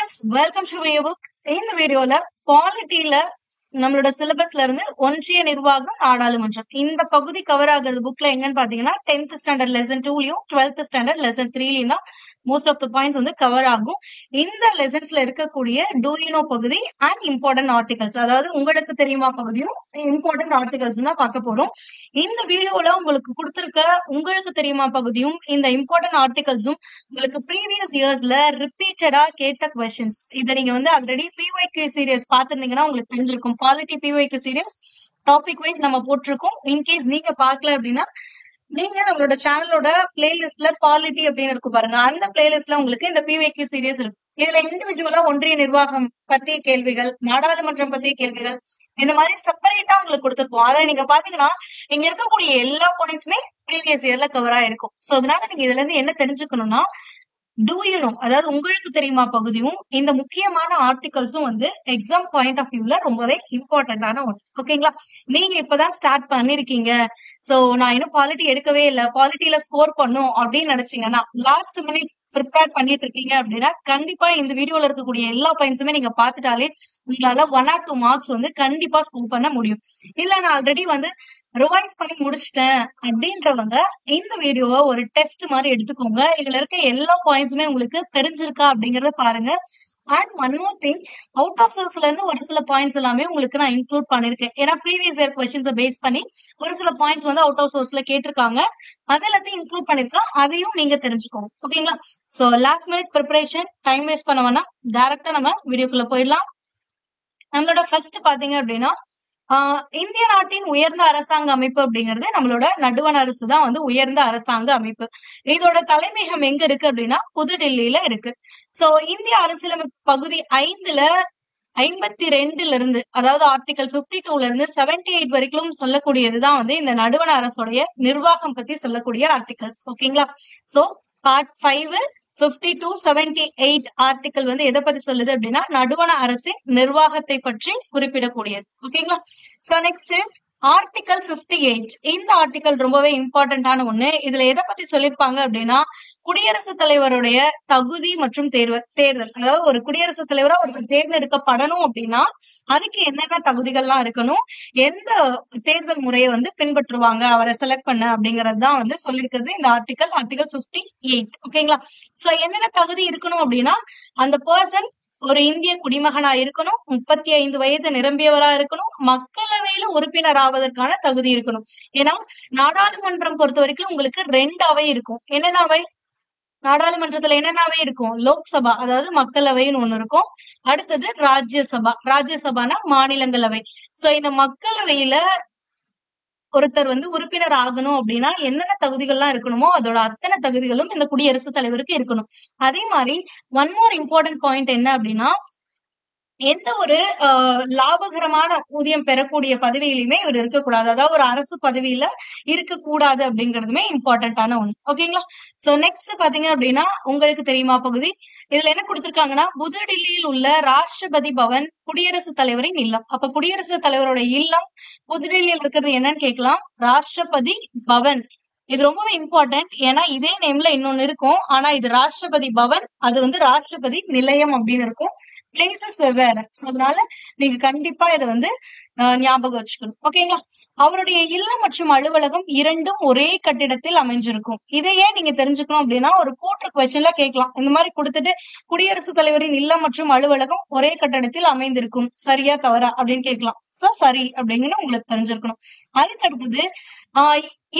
Students welcome to my book. இந்த வீடியோல பாலிட்டியில நம்மளோட சிலபஸ்ல இருந்து ஒன்றிய நிர்வாகம் நாடாளுமன்றம் இந்த பகுதி கவர் ஆகுறது புக்ல எங்கன்னு பாத்தீங்கன்னா 10th ஸ்டாண்டர்ட் லெசன் 2லயும் 12th ஸ்டாண்டர்ட் லெசன் 3லயும் தான் மோஸ்ட் ஆஃப் த பாயிண்ட்ஸ் வந்து கவர் ஆகும். இந்த லெசன்ஸ்ல இருக்கக்கூடிய டூ யூ நோ பகுதி அண்ட் இம்பார்ட்டன்ட் ஆர்டிகல்ஸ், அதாவது உங்களுக்கு தெரியுமா பகுதியும் இம்பார்ட்டன்ட் ஆர்டிகல்ஸ் தான் பார்க்க போறோம். இந்த வீடியோல உங்களுக்கு கொடுத்திருக்க உங்களுக்கு தெரியுமா பகுதியும் இந்த இம்பார்ட்டன்ட் ஆர்டிகல்ஸும் உங்களுக்கு ப்ரீவியஸ் இயர்ஸ்ல ரிப்பீட்டடா கேட்ட கொஸ்டின்ஸ். இதை நீங்க வந்து ஆல்ரெடி பிஒய்க்யூ சீரியஸ் பார்த்திருந்தீங்கன்னா உங்களுக்கு தெரிஞ்சிருக்கும். Polity PYQ series topic wise நம்ம போட்டிருக்கோம். இன்கேஸ் நீங்க பார்க்கல அப்படின்னா நீங்க நம்மளோட சேனலோட பிளேலிஸ்ட்ல பாலிட்டி அப்படின்னு இருக்கும் பாருங்க, அந்த பிளேலிஸ்ட்ல உங்களுக்கு இந்த பிஒய்க்யூ சீரியஸ் இருக்கு. இதுல இண்டிவிஜுவலா ஒன்றிய நிர்வாகம் பத்திய கேள்விகள், நாடாளுமன்றம் பத்திய கேள்விகள், இந்த மாதிரி செப்பரேட்டா உங்களுக்கு கொடுத்துருப்போம். அதை நீங்க பாத்தீங்கன்னா இங்க இருக்கக்கூடிய எல்லா பாயிண்ட்ஸுமே ப்ரீவியஸ் இயர்ல கவர் ஆயிருக்கும். சோ அதனால நீங்க இதுல இருந்து என்ன தெரிஞ்சுக்கணும்னா, டூ யூ நோ, அதாவது உங்களுக்கு தெரியுமா பகுதியும் இந்த முக்கியமான ஆர்டிகல்ஸும் வந்து எக்ஸாம் பாயிண்ட் ஆஃப் வியூல ரொம்பவே இம்பார்ட்டன்டான ஒன்று. ஓகேங்களா? நீங்க இப்பதான் ஸ்டார்ட் பண்ணிருக்கீங்க, சோ நான் இன்னும் பாலிட்டி எடுக்கவே இல்லை, பாலிட்டியில ஸ்கோர் பண்ணும் அப்படின்னு நினைச்சீங்கன்னா, லாஸ்ட் மினிட் ப்ரிப்பேர் பண்ணிட்டு இருக்கீங்க அப்படின்னா கண்டிப்பா இந்த வீடியோல இருக்கக்கூடிய எல்லா பாயிண்ட்ஸுமே நீங்க பாத்துட்டாலே உங்களால 1 or 2 மார்க்ஸ் வந்து கண்டிப்பா ஸ்கோர் பண்ண முடியும். இல்ல நான் ஆல்ரெடி வந்து ரிவைஸ் பண்ணி முடிச்சிட்டேன் அப்படின்றவங்க இந்த வீடியோவை ஒரு டெஸ்ட் மாதிரி எடுத்துக்கோங்க. இதுல இருக்க எல்லா பாயிண்ட்ஸுமே உங்களுக்கு தெரிஞ்சிருக்கா அப்படிங்கறத பாருங்க. And one more thing, out of சோர்ஸ்ல இருந்து ஒரு சில பாயிண்ட்ஸ் எல்லாமே உங்களுக்கு நான் இன்க்ளூட் பண்ணிருக்கேன். ஏன்னா ப்ரீவியஸ் இயர் கொஸ்டின்ஸை பேஸ் பண்ணி ஒரு சில பாயிண்ட்ஸ் வந்து அவுட் ஆஃப் சோர்ஸ்ல கேட்டிருக்காங்க, அது எல்லாத்தையும் இன்க்ளூட் பண்ணிருக்கேன். அதையும் நீங்க தெரிஞ்சுக்கோங்க. ஓகேங்களா? So last minute preparation time waste பண்ண வேணாம், டைரக்டா நம்ம வீடியோக்குள்ள போயிடலாம். நம்மளோட ஃபர்ஸ்ட் பாத்தீங்க அப்படின்னா இந்திய நாட்டின் உயர்ந்த அரசாங்க அமைப்பு அப்படிங்கிறது நம்மளோட நடுவண் அரசு தான் வந்து உயர்ந்த அரசாங்க அமைப்பு. இதோட தலைமையகம் எங்க இருக்கு அப்படின்னா புதுடெல்லியில இருக்கு. சோ இந்திய அரசியலமைப்பு பகுதி 5ல 52ல இருந்து, அதாவது ஆர்டிகல் 52ல இருந்து 78 வரைக்கும் சொல்லக்கூடியதுதான் வந்து இந்த நடுவண் அரசுடைய நிர்வாகம் பத்தி சொல்லக்கூடிய ஆர்டிகல்ஸ். ஓகேங்களா? சோ பார்ட் 5 52 78 ஆர்டிகல் வந்து எதை பத்தி சொல்லுது அப்படின்னா நடுவண அரசின் நிர்வாகத்தை பற்றி குறிப்பிடக்கூடியது. ஓகேங்களா? So next article 58. இந்த ஆர்டிகல் ரொம்பவே இம்பார்ட்டன்டான ஒண்ணு. இதுல எதை பத்தி சொல்லிருப்பாங்க அப்படின்னா குடியரசுத் தலைவருடைய தகுதி மற்றும் தேர்தல், அதாவது ஒரு குடியரசுத் தலைவரா ஒருத்தர் தேர்ந்தெடுக்கப்படணும் அப்படின்னா அதுக்கு என்னென்ன தகுதிகள்லாம் இருக்கணும், எந்த தேர்தல் முறையை வந்து பின்பற்றுவாங்க அவரை செலக்ட் பண்ண அப்படிங்கறது தான் வந்து சொல்லிருக்கிறது இந்த ஆர்டிகல் 58. ஓகேங்களா? சோ என்னென்ன தகுதி இருக்கணும் அப்படின்னா அந்த பர்சன் ஒரு இந்திய குடிமகனா இருக்கணும், 35 வயது நிரம்பியவரா இருக்கணும், மக்களவையில உறுப்பினர் ஆவதற்கான தகுதி இருக்கணும். ஏன்னா நாடாளுமன்றம் பொறுத்த வரைக்கும் உங்களுக்கு 2 அவை இருக்கும். என்னென்ன அவை? நாடாளுமன்றத்துல என்னென்னவே இருக்கும்? லோக்சபா, அதாவது மக்களவைன்னு ஒண்ணு இருக்கும். அடுத்தது ராஜ்யசபா, ராஜ்யசபானா மாநிலங்களவை. சோ இந்த மக்களவையில ஒருத்தர் வந்து உறுப்பினர் ஆகணும் அப்படின்னா என்னென்ன தகுதிகள்லாம் இருக்கணுமோ அதோட அத்தனை தகுதிகளும் இந்த குடியரசுத் தலைவருக்கு இருக்கணும். அதே மாதிரி ஒன் மோர் இம்பார்ட்டன்ட் பாயிண்ட் என்ன அப்படின்னா எந்த ஒரு லாபகரமான ஊதியம் பெறக்கூடிய பதவியிலுமே இவர் இருக்கக்கூடாது, அதாவது ஒரு அரசு பதவியில இருக்கக்கூடாது அப்படிங்கிறதுமே இம்பார்ட்டன்டான ஒண்ணு. ஓகேங்களா? சோ நெக்ஸ்ட் பாத்தீங்க அப்படின்னா உங்களுக்கு தெரியுமா பகுதி, இதுல என்ன கொடுத்திருக்காங்கன்னா புதுடெல்லியில் உள்ள ராஷ்டிரபதி பவன் குடியரசுத் தலைவரின் இல்லம். அப்ப குடியரசுத் தலைவரோட இல்லம் புதுடெல்லியில் இருக்கிறது என்னன்னு கேட்கலாம், ராஷ்டிரபதி பவன். இது ரொம்பவே இம்பார்ட்டன்ட். ஏன்னா இதே நேம்ல இன்னொன்னு இருக்கும், ஆனா இது ராஷ்டிரபதி பவன், அது வந்து ராஷ்டிரபதி நிலையம் அப்படின்னு இருக்கும். பிளேசஸ் வெவ்வேறு. சோ அதனால நீங்க கண்டிப்பா இதை வந்து ஞாபகம் வச்சுக்கணும். ஓகேங்களா? அவருடைய இல்லம் மற்றும் அலுவலகம் இரண்டும் ஒரே கட்டிடத்தில் அமைஞ்சிருக்கும். இதையே நீங்க தெரிஞ்சுக்கணும் அப்படின்னா ஒரு கூற்று கொஸ்டின்ல கேட்கலாம். இந்த மாதிரி கொடுத்துட்டு குடியரசுத் தலைவரின் இல்லம் மற்றும் அலுவலகம் ஒரே கட்டடத்தில் அமைந்திருக்கும், சரியா தவறா அப்படின்னு கேட்கலாம். சோ சரி அப்படிங்கன்னு உங்களுக்கு தெரிஞ்சிருக்கணும். அதுக்கு அடுத்தது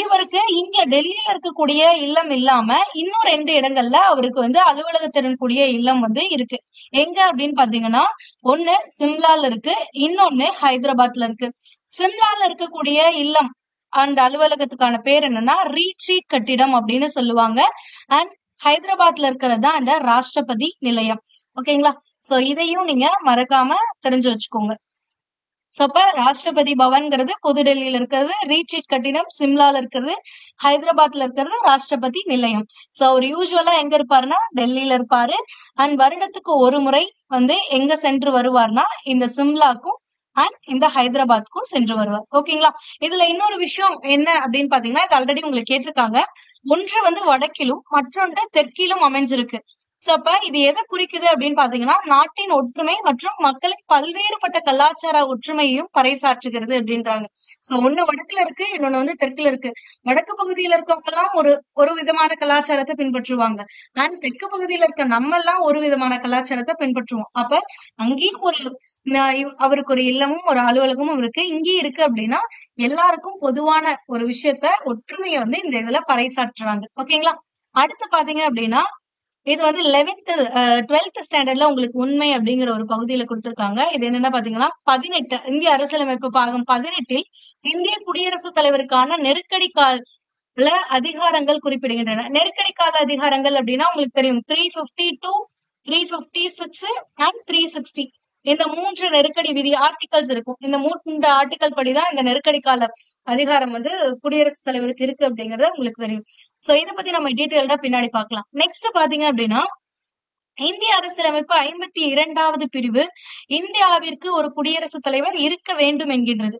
இவருக்கு இங்க டெல்லியில இருக்கக்கூடிய இல்லம் இல்லாம இன்னும் 2 இடங்கள்ல அவருக்கு வந்து அலுவலகத்திறன் கூடிய இல்லம் வந்து இருக்கு. எங்க அப்படின்னு பாத்தீங்கன்னா ஒண்ணு சிம்லால இருக்கு, இன்னொன்னு ஹைதராபாத்ல இருக்கு. சிம்லால இருக்கக்கூடிய இல்லம் அண்ட் அலுவலகத்துக்கான பேர் என்னன்னா ரீட்ரீட் கட்டிடம் அப்படின்னு சொல்லுவாங்க. அண்ட் ஹைதராபாத்ல இருக்கிறது தான் இந்த ராஷ்டிரபதி நிலையம். ஓகேங்களா? சோ இதையும் நீங்க மறக்காம தெரிஞ்சு வச்சுக்கோங்க. சோ அப்ப ராஷ்டிரபதி பவன்ங்கிறது புதுடெல்லியில இருக்கிறது, ரீட்ரீட் கட்டிடம் சிம்லால இருக்கிறது, ஹைதராபாத்ல இருக்கிறது ராஷ்டிரபதி நிலையம். சோ அவர் யூஸ்வலா எங்க இருப்பாருன்னா டெல்லியில இருப்பாரு. அண்ட் வருடத்துக்கு ஒரு முறை வந்து எங்க சென்று வருவார்னா இந்த சிம்லாக்கும் அண்ட் இந்த ஹைதராபாத்க்கும் சென்று வருவார். ஓகேங்களா? இதுல இன்னொரு விஷயம் என்ன அப்படின்னு பாத்தீங்கன்னா இது ஆல்ரெடி உங்களுக்கு கேட்டிருக்காங்க, ஒன்று வந்து வடக்கிலும் மற்றொன்று தெற்கிலும் அமைஞ்சிருக்கு. சோ அப்ப இது எதை குறிக்குது அப்படின்னு பாத்தீங்கன்னா நாட்டின் ஒற்றுமை மற்றும் மக்களின் பல்வேறுபட்ட கலாச்சார ஒற்றுமையையும் பறைசாற்றுகிறது அப்படின்றாங்க. சோ ஒண்ணு வடக்குல இருக்கு, இன்னொன்னு வந்து தெற்குல இருக்கு. வடக்கு பகுதியில இருக்கவங்க எல்லாம் ஒரு விதமான கலாச்சாரத்தை பின்பற்றுவாங்க. அண்ட் தெற்கு பகுதியில இருக்க நம்ம எல்லாம் ஒரு விதமான கலாச்சாரத்தை பின்பற்றுவோம். அப்ப அங்கேயும் அவருக்கு ஒரு இல்லமும் ஒரு அலுவலகமும் இருக்கு, இங்கேயும் இருக்கு அப்படின்னா எல்லாருக்கும் பொதுவான ஒரு விஷயத்த ஒற்றுமையை வந்து இந்த இதுல பறைசாற்றுறாங்க. ஓகேங்களா? அடுத்து பாத்தீங்க அப்படின்னா இது வந்து 12th ஸ்டாண்டர்ட்ல உங்களுக்கு உண்மை அப்படிங்கிற ஒரு பகுதியில கொடுத்திருக்காங்க. இது என்னன்னா பாத்தீங்கன்னா 18 இந்திய அரசியலமைப்பு பாகம் 18ல் இந்திய குடியரசுத் தலைவருக்கான நெருக்கடி கால அதிகாரங்கள் குறிப்பிடுகின்றன. நெருக்கடி கால அதிகாரங்கள் அப்படின்னா உங்களுக்கு தெரியும் 352, 356 அண்ட் 360. இந்த 3 நெருக்கடி விதி ஆர்டிகல்ஸ் இருக்கும். இந்த 3 ஆர்டிகல் படிதான் இந்த நெருக்கடி கால அதிகாரம் வந்து குடியரசுத் தலைவருக்கு இருக்கு அப்படிங்கறது உங்களுக்கு தெரியும். சோ இத பத்தி நம்ம டீடைல்டா பின்னாடி பார்க்கலாம். நெக்ஸ்ட் பாத்தீங்க அப்படின்னா இந்திய அரசியலமைப்பு 52வது பிரிவு இந்தியாவிற்கு ஒரு குடியரசுத் தலைவர் இருக்க வேண்டும் என்கின்றது.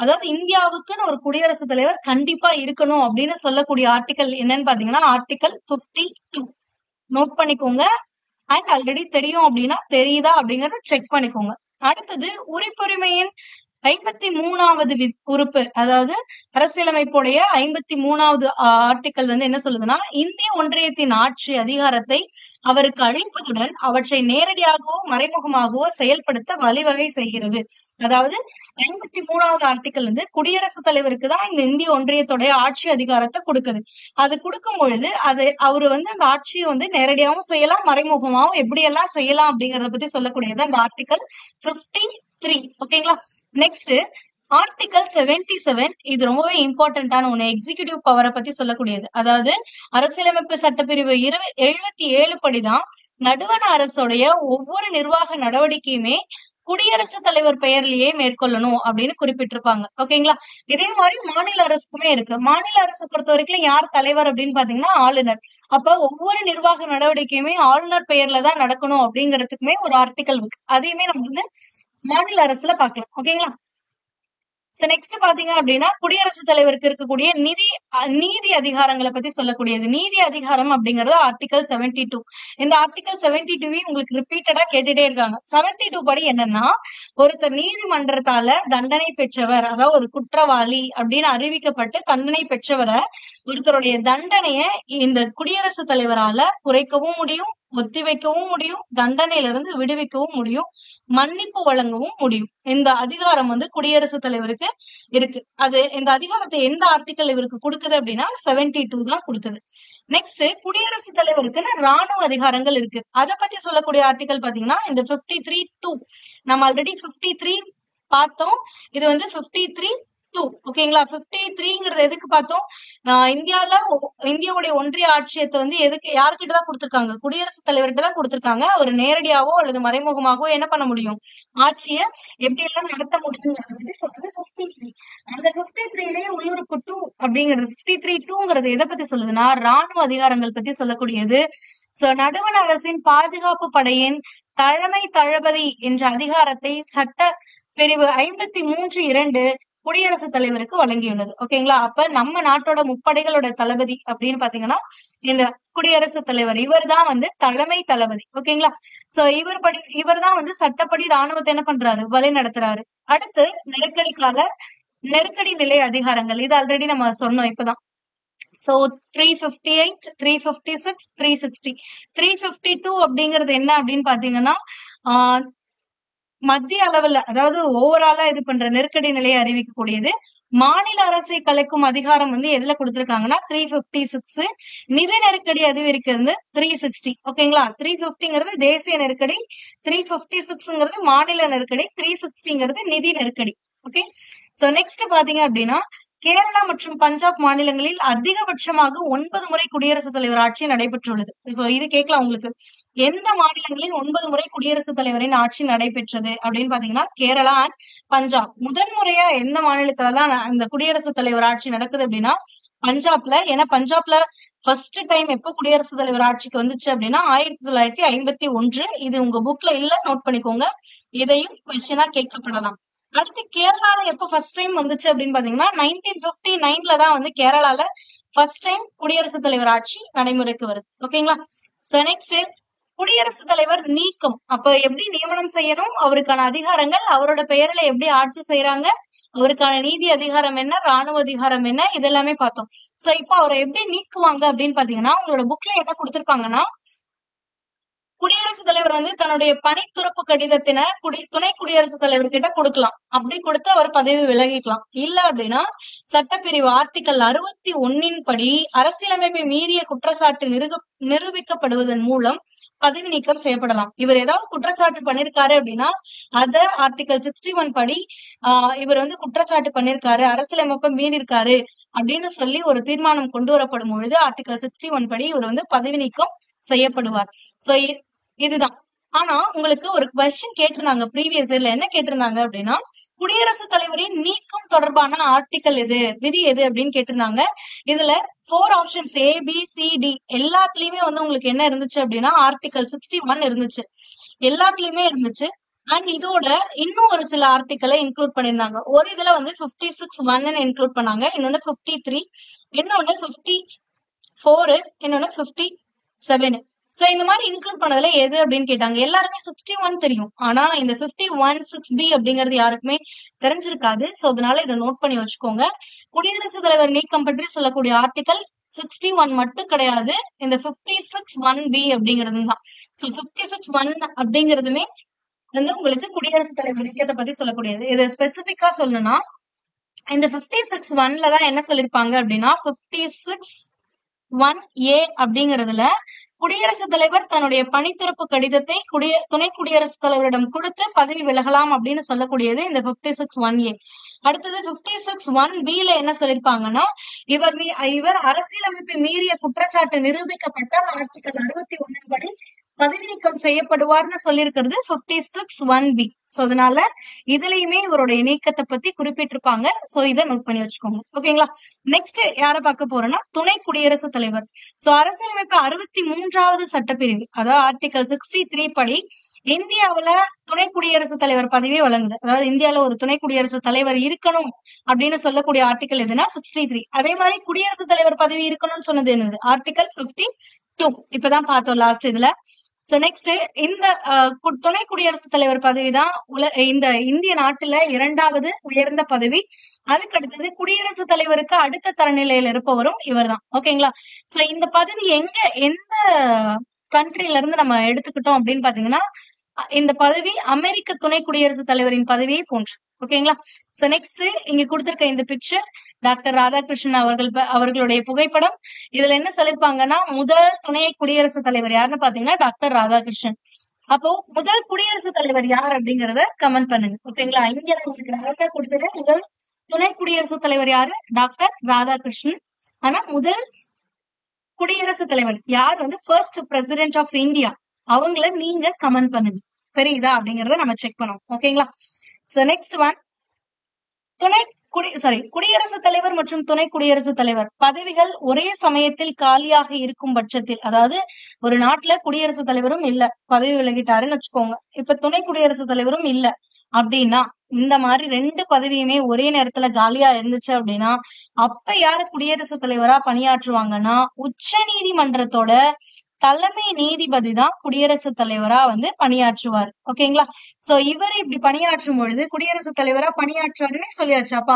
அதாவது இந்தியாவுக்குன்னு ஒரு குடியரசுத் தலைவர் கண்டிப்பா இருக்கணும் அப்படின்னு சொல்லக்கூடிய ஆர்டிகல் என்னன்னு பாத்தீங்கன்னா ஆர்டிகல் 52. நோட் பண்ணிக்கோங்க. அண்ட் ஆல்ரெடி தெரியும் அப்படின்னா தெரியுதா அப்படிங்கறத செக் பண்ணிக்கோங்க. அடுத்தது உறுப்புரிமையின் 53வது உறுப்பு, அதாவது அரசியலமைப்புடைய 53வது ஆர்டிகல் வந்து என்ன சொல்லுதுன்னா இந்திய ஒன்றியத்தின் ஆட்சி அதிகாரத்தை அவருக்கு அளிப்பதுடன் அவற்றை நேரடியாகவோ மறைமுகமாகவோ செயல்படுத்த வழிவகை செய்கிறது. அதாவது 53வது ஆர்டிகல் வந்து குடியரசுத் தலைவருக்கு தான் இந்த இந்திய ஒன்றியத்துடைய ஆட்சி அதிகாரத்தை கொடுக்குது. அது கொடுக்கும் பொழுது அவரு வந்து அந்த ஆட்சியை வந்து நேரடியாகவும் செய்யலாம், மறைமுகமாகவும் எப்படியெல்லாம் செய்யலாம் அப்படிங்கறத பத்தி சொல்லக்கூடியது அந்த ஆர்டிகல் 53. ஓகேங்களா? Next article 77. இது ரொம்பவே இம்பார்ட்டன்டான ஒண்ணு, எக்ஸிகியூட்டிவ் பவரை பத்தி சொல்லக்கூடியது. அதாவது அரசியலமைப்பு சட்டப்பிரிவு 77 படிதான் நடுவண அரசுடைய ஒவ்வொரு நிர்வாக நடவடிக்கையுமே குடியரசுத் தலைவர் பெயர்லயே மேற்கொள்ளணும் அப்படின்னு குறிப்பிட்டிருப்பாங்க. ஓகேங்களா? இதே மாதிரி மாநில அரசுக்குமே இருக்கு. மாநில அரசை பொறுத்த வரைக்கும் யார் தலைவர் அப்படின்னு பாத்தீங்கன்னா ஆளுநர். அப்ப ஒவ்வொரு நிர்வாக நடவடிக்கையுமே ஆளுநர் பெயர்ல தான் நடக்கணும் அப்படிங்கறதுக்குமே ஒரு ஆர்டிகல் இருக்கு. அதையுமே நம்ம வந்து மாநில அரசுல பாக்கலாம். ஓகேங்களா? சோ நெக்ஸ்ட் பாத்தீங்க அப்படின்னா குடியரசுத் தலைவருக்கு இருக்கக்கூடிய நீதி அதிகாரங்களை பத்தி சொல்லக்கூடியது. நீதி அதிகாரம் அப்படிங்கறது ஆர்டிகல் 72. இந்த ஆர்டிகல் 72 உங்களுக்கு ரிப்பீட்டடா கேட்டுட்டே இருக்காங்க. 72 படி என்னன்னா ஒருத்தர் நீதிமன்றத்தால தண்டனை பெற்றவர், அதாவது ஒரு குற்றவாளி அப்படின்னு அறிவிக்கப்பட்டு தண்டனை பெற்றவரை ஒருத்தருடைய தண்டனைய இந்த குடியரசுத் தலைவரால குறைக்கவும் முடியும், ஒத்திவைக்கவும் முடியும், தண்டனையில இருந்து விடுவிக்கவும் முடியும், மன்னிப்பு வழங்கவும் முடியும். இந்த அதிகாரம் வந்து குடியரசுத் தலைவருக்கு இருக்கு. இந்த அதிகாரத்தை எந்த ஆர்டிகல் இவருக்கு கொடுக்குது அப்படின்னா 72 தான் கொடுக்குது. நெக்ஸ்ட் குடியரசுத் தலைவருக்குன்னு ராணுவ அதிகாரங்கள் இருக்கு. அதை பத்தி சொல்லக்கூடிய ஆர்டிகல் பாத்தீங்கன்னா இந்த 53(2). நம்ம ஆல்ரெடி 53 பார்த்தோம். இது வந்து 53(2). ஓகேங்களா? 53ங்கிறது எதுக்கு பார்த்தோம்? இந்தியாவுடைய ஒன்றிய ஆட்சியத்தை வந்து யாருக்கிட்டதான் கொடுத்திருக்காங்க? குடியரசுத் தலைவர்கிட்ட தான் கொடுத்திருக்காங்க. அவர் நேரடியாவோ அல்லது மறைமுகமாகவோ என்ன பண்ண முடியும்? ஆட்சிய எப்படி எல்லாம் நடத்த முடியும். அந்த 53லயே உள்ளுறுப்பு 2 அப்படிங்கிறது 53(2) எதை பத்தி சொல்லுதுன்னா ராணுவ அதிகாரங்கள் பத்தி சொல்லக்கூடியது. சோ நடுவண் அரசின் பாதுகாப்பு படையின் தலைமை தளபதி என்ற அதிகாரத்தை சட்ட பிரிவு 53(2) குடியரசுத் தலைவருக்கு வழங்கியுள்ளது. ஓகேங்களா? அப்ப நம்ம நாட்டோட முப்படைகளோட தளபதி அப்படின்னு பாத்தீங்கன்னா இந்த குடியரசுத் தலைவர், இவர் தான் வந்து தலைமை தளபதி. ஓகேங்களா? சோ இவர் தான் வந்து சட்டப்படி ராணுவத்தை என்ன பண்றாரு? வழி நடத்துறாரு. அடுத்து நெருக்கடி நிலை அதிகாரங்கள். இது ஆல்ரெடி நம்ம சொன்னோம் இப்பதான். சோ 358, 356, 360. 352 அப்படிங்கிறது என்ன அப்படின்னு பாத்தீங்கன்னா மத்திய அளவுல, அதாவது ஓவராலா இது பண்ற நெருக்கடி நிலையை அறிவிக்கக்கூடியது. மாநில அரசை கலைக்கும் அதிகாரம் வந்து எதுல கொடுத்திருக்காங்கன்னா 356. நிதி நெருக்கடி அதிகரிக்கிறது 360. ஓகேங்களா? 350ங்கிறது தேசிய நெருக்கடி, 356ங்கிறது மாநில நெருக்கடி, 360ங்கிறது நிதி நெருக்கடி. ஓகே. சோ நெக்ஸ்ட் பாத்தீங்க அப்படின்னா கேரளா மற்றும் பஞ்சாப் மாநிலங்களில் அதிகபட்சமாக 9 முறை குடியரசுத் தலைவர் ஆட்சி நடைபெற்றுள்ளது. சோ இது கேட்கலாம் உங்களுக்கு, எந்த மாநிலங்களில் 9 முறை குடியரசுத் தலைவரின் ஆட்சி நடைபெற்றது அப்படின்னு பாத்தீங்கன்னா கேரளா அண்ட் பஞ்சாப். முதன்முறையா எந்த மாநிலத்துலதான் அந்த குடியரசுத் தலைவர் ஆட்சி நடக்குது அப்படின்னா பஞ்சாப்ல. ஏன்னா பஞ்சாப்ல ஃபர்ஸ்ட் டைம் எப்போ குடியரசுத் தலைவர் ஆட்சிக்கு வந்துச்சு அப்படின்னா 1951. இது உங்க புக்ல இல்ல, நோட் பண்ணிக்கோங்க. இதையும் கொஸ்டினா கேட்கப்படலாம். அடுத்து கேரளால எப்ப ஃபர்ஸ்ட் டைம் வந்துச்சு அப்படின்னு பாத்தீங்கன்னா 1959 தான் வந்து கேரளால ஃபர்ஸ்ட் டைம் குடியரசுத் தலைவர் ஆட்சி நடைமுறைக்கு வருது. ஓகேங்களா? சோ நெக்ஸ்ட் குடியரசுத் தலைவர் நீக்கம். அப்ப எப்படி நியமனம் செய்யணும், அவருக்கான அதிகாரங்கள், அவரோட பெயர்ல எப்படி ஆட்சி செய்யறாங்க, அவருக்கான நீதி அதிகாரம் என்ன, ராணுவ அதிகாரம் என்ன, இதெல்லாமே பார்த்தோம். சோ இப்போ அவரை எப்படி நீக்குவாங்க அப்படின்னு பாத்தீங்கன்னா, உங்களோட புக்ல என்ன கொடுத்திருப்பாங்கன்னா, குடியரசுத் தலைவர் வந்து தன்னுடைய பணி துறப்பு கடிதத்தின துணை குடியரசுத் தலைவர் கிட்ட கொடுக்கலாம். அப்படி கொடுத்து அவர் பதவி விலகிக்கலாம். இல்ல அப்படின்னா சட்டப்பிரிவு ஆர்டிகல் 61 படி அரசியலமைப்பை மீறிய குற்றச்சாட்டு நிரூபிக்கப்படுவதன் மூலம் பதவி நீக்கம் செய்யப்படலாம். இவர் ஏதாவது குற்றச்சாட்டு பண்ணிருக்காரு அப்படின்னா அத ஆர்டிகல் 61 படி இவர் வந்து குற்றச்சாட்டு பண்ணிருக்காரு, அரசியலமைப்பை மீறிருக்காரு அப்படின்னு சொல்லி ஒரு தீர்மானம் கொண்டு வரப்படும் பொழுது ஆர்டிகல் 61 படி இவர் வந்து பதவி நீக்கம் செய்யப்படுவார். சோ இதுதான். ஆனா உங்களுக்கு ஒரு கொஸ்டின் கேட்டிருந்தாங்க ப்ரீவியஸ் இயர்ல. என்ன கேட்டிருந்தாங்க அப்படின்னா, குடியரசுத் தலைவரின் நீக்கம் தொடர்பான ஆர்டிகல் எது, விதி எது அப்படின்னு கேட்டிருந்தாங்க. இதுல 4 ஆப்ஷன்ஸ் ABCD எல்லாத்துலயுமே வந்து உங்களுக்கு என்ன இருந்துச்சு அப்படின்னா ஆர்டிகல் 61 இருந்துச்சு, எல்லாத்துலயுமே இருந்துச்சு. அண்ட் இதோட இன்னும் ஒரு சில ஆர்டிக்கலை இன்க்ளூட் பண்ணிருந்தாங்க. ஒரு இதுல வந்து 56(1) இன்க்ளூட் பண்ணாங்க, இன்னொன்னு 53, இன்னொன்னு 54, இன்னொன்னு 57. சோ இந்த மாதிரி இன்க்ளூட் பண்ணதுல எது அப்படின்னு கேட்டாங்க. எல்லாருமே 61 தெரியும், ஆனா இந்த 51(6)B அப்படிங்கிறது யாருக்குமே தெரிஞ்சிருக்காது. சோ அதனால இதை நோட் பண்ணி வச்சுக்கோங்க. குடியரசுத் தலைவர் நீக்கம் பற்றி சொல்லக்கூடிய ஆர்டிகல் 61 மட்டும் கிடையாது, இந்த 56(1)B அப்படிங்கிறது தான். சோ 56(1) அப்படிங்கிறதுமே வந்து உங்களுக்கு குடியரசுத் தலைவர் நீக்கத்தை பத்தி சொல்லக்கூடியது. இதை ஸ்பெசிபிக்கா சொல்லணும்னா இந்த 56(1)ல தான் என்ன சொல்லிருப்பாங்க அப்படின்னா 56(1)A அப்படிங்கிறதுல குடியரசுத் தலைவர் தன்னுடைய பணித்துறப்பு கடிதத்தை துணை குடியரசுத் தலைவரிடம் கொடுத்து பதவி விலகலாம் அப்படின்னு சொல்லக்கூடியது இந்த 56(1)A. அடுத்தது 56(1)B என்ன சொல்லிருப்பாங்கன்னா, இவர் அரசியலமைப்பை மீறிய குற்றச்சாட்டு நிரூபிக்கப்பட்டால் ஆர்டிகல் 61 படி பதவி நீக்கம் செய்யப்படுவார்னு சொல்லியிருக்கிறது 56(1)B. சோ அதனால இதுலயுமே இவருடைய நீக்கத்தை பத்தி குறிப்பிட்டிருப்பாங்க. சோ இதை நோட் பண்ணி வச்சுக்கோங்க. ஓகேங்களா? நெக்ஸ்ட் யார பார்க்க போறோம்னா துணை குடியரசுத் தலைவர். சோ அரசியலமைப்பு 63வது சட்டப்பிரிவு, அதாவது ஆர்டிகல் 63 படி இந்தியாவுல துணை குடியரசுத் தலைவர் பதவி வழங்குது. அதாவது இந்தியால ஒரு துணை குடியரசுத் தலைவர் இருக்கணும் அப்படின்னு சொல்லக்கூடிய ஆர்டிகல் எதுனா 63. அதே மாதிரி குடியரசுத் தலைவர் பதவி இருக்கணும்னு சொன்னது என்னது, ஆர்டிகல் 52. இப்பதான் பார்த்தோம் லாஸ்ட் இதுல. சோ நெக்ஸ்ட் இந்த துணை குடியரசுத் தலைவர் பதவிதான் இந்த இந்திய நாட்டுல 2வது உயர்ந்த பதவி. அதுக்கு அடுத்தது குடியரசுத் தலைவருக்கு அடுத்த தரநிலையில இருப்பவரும் இவர் தான். ஓகேங்களா? சோ இந்த பதவி எந்த கண்ட்ரில இருந்து நம்ம எடுத்துக்கிட்டோம் அப்படின்னு பாத்தீங்கன்னா, இந்த பதவி அமெரிக்க துணை குடியரசுத் தலைவரின் பதவியை போன்று. ஓகேங்களா? சோ நெக்ஸ்ட் இங்க கொடுத்திருக்க இந்த பிக்சர் டாக்டர் ராதாகிருஷ்ணன் அவர்களுடைய புகைப்படம். இதுல என்ன சொல்லிருப்பாங்கன்னா, முதல் துணை குடியரசுத் தலைவர் யாருன்னு பாத்தீங்கன்னா டாக்டர் ராதாகிருஷ்ணன். அப்போ முதல் குடியரசுத் தலைவர் யார் அப்படிங்கறத கமெண்ட் பண்ணுங்க. ஓகேங்களா? இங்க உங்களுக்கு டேரக்டா கொடுத்தது முதல் துணை குடியரசுத் தலைவர் யாரு, டாக்டர் ராதாகிருஷ்ணன். ஆனா முதல் குடியரசுத் தலைவர் யார் வந்து ஃபர்ஸ்ட் பிரசிடென்ட் ஆஃப் இந்தியா, அவங்கள நீங்க கமெண்ட் பண்ணுங்க. தெரியுதா அப்படிங்கறத நம்ம செக் பண்ணோம். ஓகேங்களா? சோ நெக்ஸ்ட் ஒன் குடியரசுத் தலைவர் மற்றும் துணை குடியரசுத் தலைவர் பதவிகள் ஒரே சமயத்தில் காலியாக இருக்கும் பட்சத்தில், அதாவது ஒரு நாட்டுல குடியரசுத் தலைவரும் இல்ல, பதவி விலகிட்டாருன்னு வச்சுக்கோங்க, இப்ப துணை குடியரசுத் தலைவரும் இல்ல அப்படின்னா, இந்த மாதிரி 2 பதவியுமே ஒரே நேரத்துல காலியா இருந்துச்சு அப்படின்னா அப்ப யாரு குடியரசுத் தலைவரா பணியாற்றுவாங்கன்னா உச்ச நீதிமன்றத்தோட தலைமை நீதிபதி தான் குடியரசுத் தலைவரா வந்து பணியாற்றுவார். ஓகேங்களா? சோ இவர் இப்படி பணியாற்றும் பொழுது குடியரசுத் தலைவரா பணியாற்றுவாருன்னு சொல்லியாச்சு. அப்ப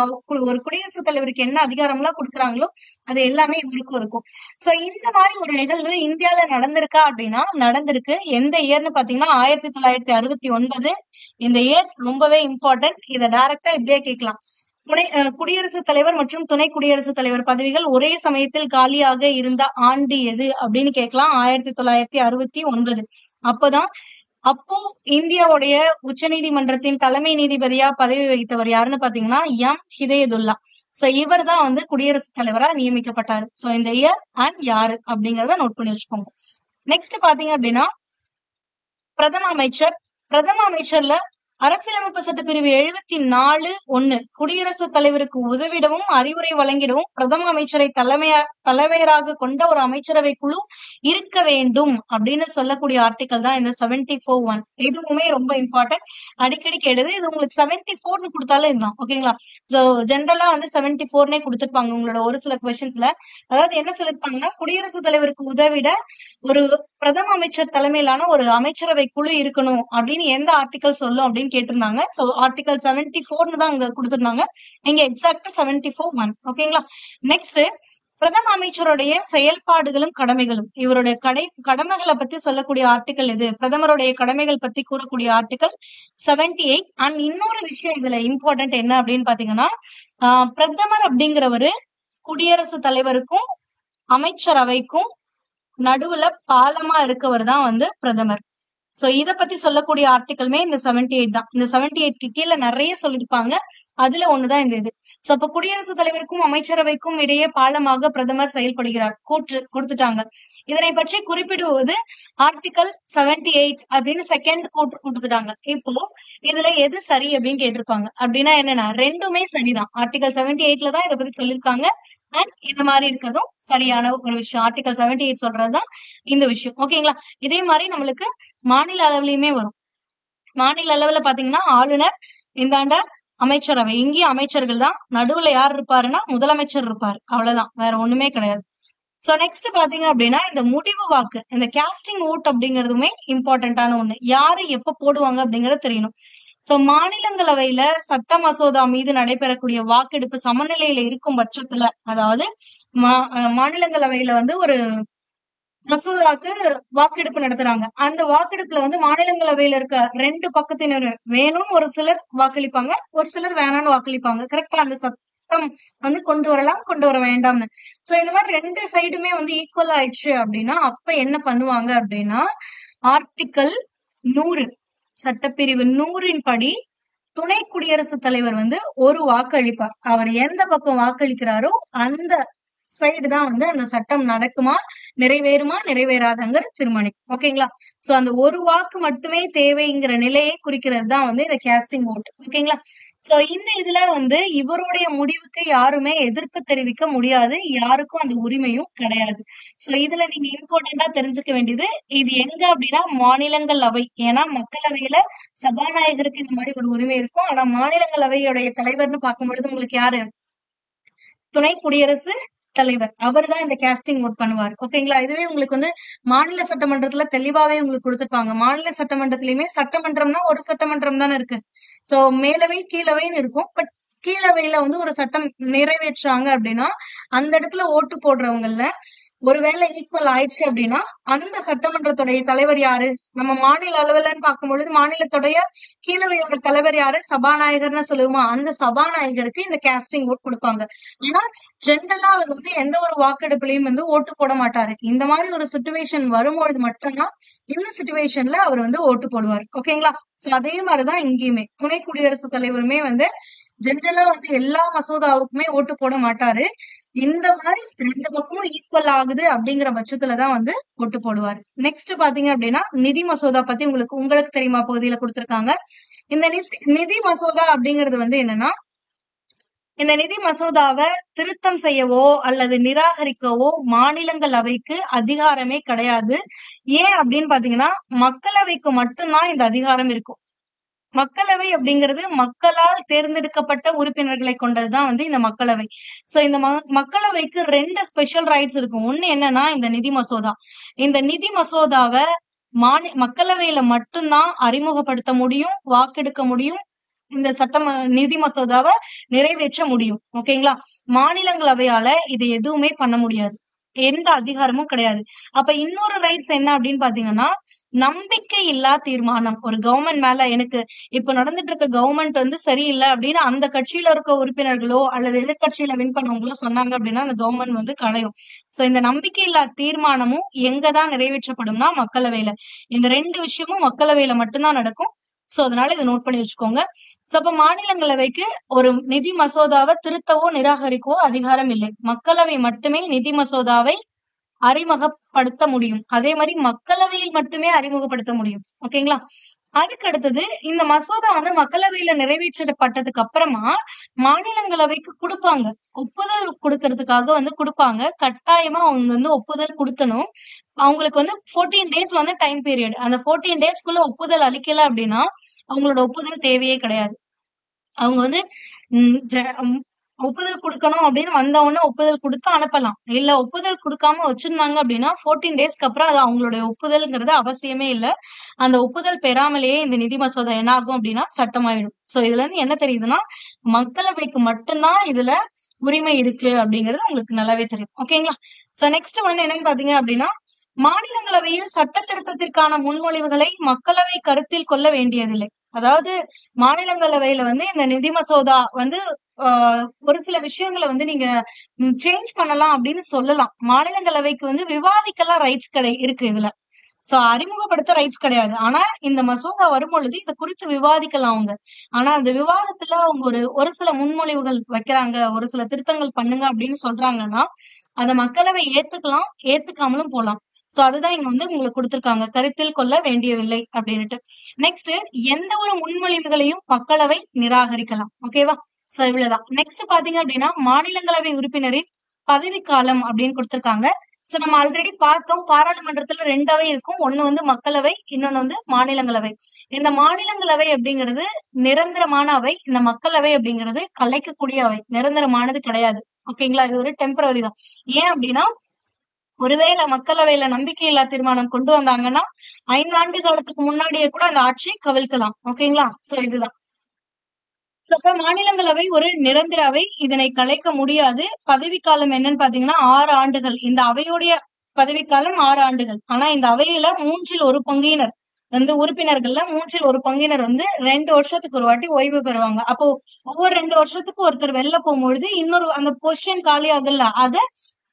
ஒரு குடியரசுத் தலைவருக்கு என்ன அதிகாரம் எல்லாம் கொடுக்குறாங்களோ அது எல்லாமே இவருக்கும் இருக்கும். சோ இந்த மாதிரி ஒரு நிகழ்வு இந்தியால நடந்திருக்கா அப்படின்னா நடந்திருக்கு. எந்த இயர்னு பாத்தீங்கன்னா 1969. இந்த இயர் ரொம்பவே இம்பார்ட்டன்ட். இதை டைரக்டா இப்படியே கேட்கலாம். குடியரசுத் தலைவர் மற்றும் துணை குடியரசுத் தலைவர் பதவிகள் ஒரே சமயத்தில் காலியாக இருந்த ஆண்டு எது அப்படின்னு கேட்கலாம். 1969. அப்போ இந்தியாவுடைய உச்ச நீதிமன்றத்தின் தலைமை நீதிபதியா பதவி வகித்தவர் யாருன்னு பாத்தீங்கன்னா எம் ஹிதயதுல்லா. சோ இவர் தான் வந்து குடியரசுத் தலைவரா நியமிக்கப்பட்டாரு. சோ இந்த இயர் அண்ட் யாரு அப்படிங்கறத நோட் பண்ணி வச்சுக்கோங்க. நெக்ஸ்ட் பாத்தீங்க அப்படின்னா பிரதம அமைச்சர்ல அரசியலமைப்பு சட்டப்பிரிவு 74(1) குடியரசுத் தலைவருக்கு உதவிடவும் அறிவுரை வழங்கிடவும் பிரதம அமைச்சரை தலைமையராக கொண்ட ஒரு அமைச்சரவை குழு இருக்க வேண்டும் அப்படின்னு சொல்லக்கூடிய ஆர்டிகல் தான் இந்த 74(1). இதுவுமே ரொம்ப இம்பார்ட்டன்ட், அடிக்கடி கேடுது. இது உங்களுக்கு 74 கொடுத்தாலும் இதுதான். ஓகேங்களா? சோ ஜென்ரலா வந்து 74 கொடுத்திருப்பாங்க உங்களோட ஒரு சில கொஸ்டின்ஸ்ல. அதாவது என்ன சொல்லிருப்பாங்கன்னா, குடியரசுத் தலைவருக்கு உதவிட ஒரு பிரதம அமைச்சர் தலைமையிலான ஒரு அமைச்சரவை குழு இருக்கணும் அப்படின்னு எந்த ஆர்டிகல் சொல்லும் அப்படின்னு கேட்டிருந்தாங்க. சோ ஆர்டிகல் 74 தான் அங்க கொடுத்திருந்தாங்க. இங்க எக்ஸாக்ட் 74(1). ஓகேங்களா? நெக்ஸ்ட், பிரதம அமைச்சருடைய செயல்பாடுகளும் கடமைகளும். இவருடைய கடமைகளை பத்தி சொல்லக்கூடிய ஆர்டிகல் இது. பிரதமருடைய கடமைகள் பத்தி கூறக்கூடிய ஆர்டிகல் 78. அண்ட் இன்னொரு விஷயம் இதுல இம்பார்ட்டன்ட் என்ன அப்படின்னு பாத்தீங்கன்னா, பிரதமர் அப்படிங்கிறவரு குடியரசுத் தலைவருக்கும் அமைச்சரவைக்கும் நடுவுல பாலமா இருக்கவர் தான் வந்து பிரதமர். சோ இத பத்தி சொல்லக்கூடிய ஆர்டிகலுமே இந்த 78 தான். இந்த 78க்கு கீழே நிறைய சொல்லிருப்பாங்க, அதுல ஒண்ணுதான் இந்த இது. சோ அப்ப குடியரசுத் தலைவருக்கும் அமைச்சரவைக்கும் இடையே பாலமாக பிரதமர் செயல்படுகிறார் கூற்று கொடுத்துட்டாங்க. இதனை பற்றி குறிப்பிடுவது ஆர்டிகல் 78 அப்படின்னு செகண்ட் கூற்று கொடுத்துட்டாங்க. இப்போ இதுல எது சரி அப்படின்னு கேட்டிருப்பாங்க. அப்படின்னா என்னன்னா, ரெண்டுமே சரிதான். ஆர்டிகல் 78ல தான் இதை பத்தி சொல்லியிருக்காங்க. அண்ட் இந்த மாதிரி இருக்கிறதும் சரியான ஒரு விஷயம். ஆர்டிகல் 78 சொல்றதுதான் இந்த விஷயம். ஓகேங்களா? இதே மாதிரி நம்மளுக்கு மாநில அளவுலயுமே வரும். மாநில அளவுல பாத்தீங்கன்னா ஆளுநர், இந்தாண்ட அமைச்சரவை, இங்கேயும் அமைச்சர்கள் தான். நடுவுல யார் இருப்பாருன்னா முதலமைச்சர் இருப்பாரு. அவ்வளவுதான், வேற ஒண்ணுமே கிடையாது. சோ நெக்ஸ்ட் பாத்தீங்க அப்படின்னா, இந்த முடிவு வாக்கு, இந்த கேஸ்டிங் ஓட் அப்படிங்கறதுமே இம்பார்ட்டன்டான ஒண்ணு. யாரு எப்ப போடுவாங்க அப்படிங்கறது தெரியணும். சோ மாநிலங்களவையில சட்ட மசோதா மீது நடைபெறக்கூடிய வாக்கெடுப்பு சமநிலையில இருக்கும் பட்சத்துல, அதாவது மாநிலங்களவையில வந்து ஒரு மசோதாக்கு வாக்கெடுப்பு நடத்துறாங்க. அந்த வாக்கெடுப்புல வந்து மாநிலங்களவையில இருக்க 2 பக்கத்தினர் வேணும்னு ஒரு சிலர் வாக்களிப்பாங்க, ஒரு சிலர் வேணாம்னு வாக்களிப்பாங்க. கரெக்டா அந்த சட்டம் வந்து கொண்டு வரலாம், கொண்டு வர வேண்டாம்னு. சோ இந்த மாதிரி 2 சைடுமே வந்து ஈக்குவல் ஆயிடுச்சு அப்படின்னா அப்ப என்ன பண்ணுவாங்க அப்படின்னா, ஆர்டிகல் 100 சட்டப்பிரிவு 100 படி துணை குடியரசுத் தலைவர் வந்து ஒரு வாக்களிப்பார். அவர் எந்த பக்கம் வாக்களிக்கிறாரோ அந்த சைடு தான் வந்து அந்த சட்டம் நடக்குமா, நிறைவேறுமா, நிறைவேறாதங்கிறது தீர்மானிக்கும். ஓகேங்களா? சோ அந்த ஒரு வாக்கு மட்டுமே தேவைங்கிற நிலையை குறிக்கிறது தான் வந்து இந்த கேஸ்டிங் ஓட். ஓகேங்களா? சோ இந்த இதுல வந்து இவருடைய முடிவுக்கு யாருமே எதிர்ப்பு தெரிவிக்க முடியாது, யாருக்கும் அந்த உரிமையும் கிடையாது. சோ இதுல நீங்க இம்பார்ட்டண்டா தெரிஞ்சுக்க வேண்டியது, இது எங்க அப்படின்னா மாநிலங்களவை. ஏன்னா மக்களவையில சபாநாயகருக்கு இந்த மாதிரி ஒரு உரிமை இருக்கும். ஆனா மாநிலங்களவையுடைய தலைவர்னு பார்க்கும் பொழுது உங்களுக்கு யாரு? துணை குடியரசு தலைவர். அவர் தான் இந்த கேஸ்டிங் ஓட் பண்ணுவார். ஓகேங்களா? இதுவே உங்களுக்கு வந்து மாநில சட்டமன்றத்துல தெளிவாவே உங்களுக்கு கொடுத்திருப்பாங்க. மாநில சட்டமன்றத்திலயுமே சட்டமன்றம்னா ஒரு சட்டமன்றம் தானே இருக்கு. சோ மேலவை கீழவைன்னு இருக்கும். பட் கீழவையில வந்து ஒரு சட்டம் நிறைவேற்றாங்க அப்படின்னா அந்த இடத்துல ஓட்டு போடுறவங்கல்ல ஒருவேளை ஈக்குவல் ஆயிடுச்சு அப்படின்னா அந்த சட்டமன்றத்துடைய தலைவர் யாரு? நம்ம மாநில அளவுலன்னு பார்க்கும் பொழுது மாநிலத்துடைய கீழவையோட தலைவர் யாரு? சபாநாயகர்னு சொல்லுவோமா? அந்த சபாநாயகருக்கு இந்த கேஸ்டிங் ஓட் கொடுப்பாங்க. ஆனா ஜென்ரலா அவர் வந்து எந்த ஒரு வாக்கெடுப்புலயும் வந்து ஓட்டு போட மாட்டாரு. இந்த மாதிரி ஒரு சிச்சுவேஷன் வரும்பொழுது மட்டும்தான் இந்த சிச்சுவேஷன்ல அவர் வந்து ஓட்டு போடுவார். ஓகேங்களா? சோ அதே மாதிரிதான் இங்கேயுமே துணை குடியரசுத் தலைவருமே வந்து ஜென்ரலா வந்து எல்லா மசோதாவுக்குமே ஓட்டு போட மாட்டாரு. இந்த மாதிரி 2 பக்கமும் ஈக்குவல் ஆகுது அப்படிங்கிற பட்சத்துலதான் வந்து ஓட்டு போடுவாரு. நெக்ஸ்ட் பாத்தீங்க அப்படின்னா, நிதி மசோதா பத்தி உங்களுக்கு தெரியுமா பகுதியில கொடுத்திருக்காங்க. இந்த நிதி மசோதா அப்படிங்கிறது வந்து என்னன்னா, இந்த நிதி மசோதாவை திருத்தம் செய்யவோ அல்லது நிராகரிக்கவோ மாநிலங்களவைக்கு அதிகாரமே கிடையாது. ஏன் அப்படின்னு பாத்தீங்கன்னா, மக்களவைக்கு மட்டும்தான் இந்த அதிகாரம் இருக்கும். மக்களவை அப்படிங்கிறது மக்களால் தேர்ந்தெடுக்கப்பட்ட உறுப்பினர்களை கொண்டதுதான் வந்து இந்த மக்களவை. சோ இந்த மக்களவைக்கு 2 ஸ்பெஷல் ரைட்ஸ் இருக்கும். ஒண்ணு என்னன்னா இந்த நிதி மசோதா. இந்த நிதி மசோதாவை மக்களவையில மட்டும்தான் அறிமுகப்படுத்த முடியும், வாக்கெடுக்க முடியும், இந்த நிதி மசோதாவை நிறைவேற்ற முடியும். ஓகேங்களா? மாநிலங்களவையால இது எதுவுமே பண்ண முடியாது, எந்த அதிகாரமும் கிடையாது. அப்ப இன்னொரு ரைட்ஸ் என்ன அப்படின்னு பாத்தீங்கன்னா, நம்பிக்கை இல்லா தீர்மானம். ஒரு கவர்மெண்ட் மேல எனக்கு இப்ப நடந்துட்டு இருக்க கவர்மெண்ட் வந்து சரியில்லை அப்படின்னு அந்த கட்சியில இருக்க உறுப்பினர்களோ அல்லது எதிர்கட்சியில வின் பண்ணவங்களோ சொன்னாங்க அப்படின்னா அந்த கவர்மெண்ட் வந்து களையும். சோ இந்த நம்பிக்கை இல்லா தீர்மானமும் எங்கதான் நிறைவேற்றப்படும்னா மக்களவையில. இந்த 2 விஷயமும் மக்களவையில மட்டும்தான் நடக்கும். சோ அதனால இதை நோட் பண்ணி வச்சுக்கோங்க. சோ அப்ப மாநிலங்களவைக்கு ஒரு நிதி மசோதாவை திருத்தவோ நிராகரிக்கவோ அதிகாரம் இல்லை. மக்களவை மட்டுமே நிதி மசோதாவை அறிமுகப்படுத்த முடியும். அதே மாதிரி மக்களவையில் மட்டுமே அறிமுகப்படுத்த முடியும். ஓகேங்களா? அதுக்கு அடுத்தது இந்த மசோதா வந்து மக்களவையில நிறைவேற்றப்பட்டதுக்கு அப்புறமா மாநிலங்களவைக்கு கொடுப்பாங்க. ஒப்புதல் கொடுக்கறதுக்காக வந்து கொடுப்பாங்க. கட்டாயமா அவங்க வந்து ஒப்புதல் கொடுக்கணும். அவங்களுக்கு வந்து 14 டேஸ் வந்து டைம் பீரியட். அந்த 14 டேஸ்க்குள்ள ஒப்புதல் அளிக்கல அப்படின்னா அவங்களோட ஒப்புதல் தேவையே கிடையாது. அவங்க வந்து ஒப்புதல் கொடுக்கணும் அப்படின்னு வந்த உடனே ஒப்புதல் கொடுத்து அனுப்பலாம். இல்ல ஒப்புதல் கொடுக்காம வச்சிருந்தாங்க அப்படின்னா 14 டேஸ்க்கு அப்புறம் அது அவங்களுடைய ஒப்புதல்ங்கிறது அவசியமே இல்ல. அந்த ஒப்புதல் பெறாமலேயே இந்த நிதி மசோதா என்ன ஆகும் அப்படின்னா சட்டமாயிடும். சோ இதுல இருந்து என்ன தெரியுதுன்னா மக்களவைக்கு மட்டும்தான் இதுல உரிமை இருக்கு அப்படிங்கிறது உங்களுக்கு நல்லாவே தெரியும். ஓகேங்களா? சோ நெக்ஸ்ட் வந்து என்னன்னு பாத்தீங்க அப்படின்னா மாநிலங்களவையில் சட்ட திருத்தத்திற்கான முன்மொழிவுகளை மக்களவை கருத்தில் கொள்ள வேண்டியதில்லை. அதாவது மாநிலங்களவையில வந்து இந்த நிதி மசோதா வந்து ஒரு சில விஷயங்களை வந்து நீங்க சேஞ்ச் பண்ணலாம் அப்படின்னு சொல்லலாம். மாநிலங்களவைக்கு வந்து விவாதிக்கலாம் ரைட்ஸ் இருக்கு இதுல. சோ அறிமுகப்படுத்த ரைட்ஸ் கிடையாது. ஆனா இந்த மசோதா வரும் பொழுது இதை குறித்து விவாதிக்கலாம் அவங்க. ஆனா அந்த விவாதத்துல அவங்க ஒரு சில முன்மொழிவுகள் வைக்கிறாங்க, ஒரு சில திருத்தங்கள் பண்ணுங்க அப்படின்னு சொல்றாங்கன்னா அதை மக்களவை ஏத்துக்கலாம், ஏத்துக்காமலும் போலாம். சோ அதுதான் இங்க வந்து உங்களுக்கு கொடுத்திருக்காங்க, கருத்தில் கொள்ள வேண்டியவில்லை அப்படின்னுட்டு. நெக்ஸ்ட், எந்த ஒரு முன்மொழிவுகளையும் மக்களவை நிராகரிக்கலாம். ஓகேவா? சோ இவ்வளவுதான். நெக்ஸ்ட் பாத்தீங்க அப்படின்னா மாநிலங்களவை உறுப்பினரின் பதவிக்காலம் அப்படின்னு கொடுத்திருக்காங்க. சோ நம்ம ஆல்ரெடி பார்த்தோம், பாராளுமன்றத்துல 2 அவை இருக்கும். ஒண்ணு வந்து மக்களவை, இன்னொன்னு வந்து மாநிலங்களவை. இந்த மாநிலங்களவை அப்படிங்கிறது நிரந்தரமான அவை. இந்த மக்களவை அப்படிங்கிறது கலைக்கக்கூடிய அவை, நிரந்தரமானது கிடையாது. ஓகேங்களா? இது ஒரு டெம்பரரி தான். ஏன் அப்படின்னா ஒருவேளை மக்களவையில நம்பிக்கையில்லா தீர்மானம் கொண்டு வந்தாங்கன்னா 5 ஆண்டு காலத்துக்கு முன்னாடியே கூட அந்த ஆட்சி கவிழ்க்கலாம். ஓகேங்களா? சோ இதுதான். அப்ப மாநிலங்களவை ஒரு நிரந்தர அவை, இதனை கலைக்க முடியாது. பதவிக்காலம் என்னன்னு பாத்தீங்கன்னா 6 ஆண்டுகள். இந்த அவையுடைய பதவிக்காலம் 6 ஆண்டுகள். ஆனா இந்த அவையில 1/3 வந்து உறுப்பினர்கள்ல 1/3 வந்து 2 வருஷத்துக்கு ஒரு வாட்டி ஓய்வு பெறுவாங்க. அப்போ ஒவ்வொரு 2 வருஷத்துக்கு ஒருத்தர் வெளில போகும்பொழுது இன்னொரு அந்த பொசிஷன் காலி ஆகல, அத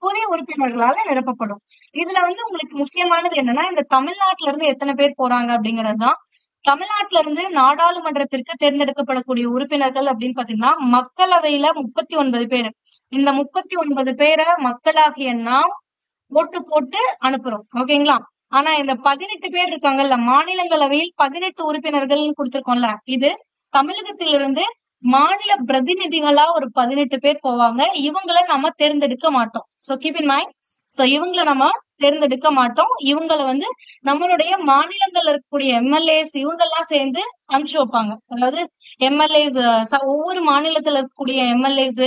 புதிய உறுப்பினர்களால நிரப்பப்படும். இதுல வந்து உங்களுக்கு முக்கியமானது என்னன்னா இந்த தமிழ்நாட்டுல இருந்து எத்தனை பேர் போறாங்க அப்படிங்கறதுதான். தமிழ்நாட்டுல இருந்து நாடாளுமன்றத்திற்கு தேர்ந்தெடுக்கப்படக்கூடிய உறுப்பினர்கள் அப்படின்னு பாத்தீங்கன்னா மக்களவையில 39 பேரு. இந்த 39 பேரை மக்களாகிய நாம் ஓட்டு போட்டு அனுப்புறோம். ஓகேங்களா? ஆனா இந்த 18 பேர் இருக்காங்கல்ல, மாநிலங்களவையில் 18 உறுப்பினர்கள் கொடுத்திருக்கோம்ல, இது தமிழகத்திலிருந்து மாநில பிரதிநிதிகளா ஒரு 18 பேர் போவாங்க. இவங்களை நம்ம தேர்ந்தெடுக்க மாட்டோம். So keep in mind. So இவங்களை நம்ம தேர்ந்தெடுக்க மாட்டோம். இவங்களை வந்து நம்மளுடைய மாநிலங்கள்ல இருக்கக்கூடிய எம்எல்ஏஸ் இவங்கெல்லாம் சேர்ந்து அனுப்பிச்சு வைப்பாங்க. அதாவது எம்எல்ஏஸ், ஒவ்வொரு மாநிலத்துல இருக்கக்கூடிய எம்எல்ஏஸ்,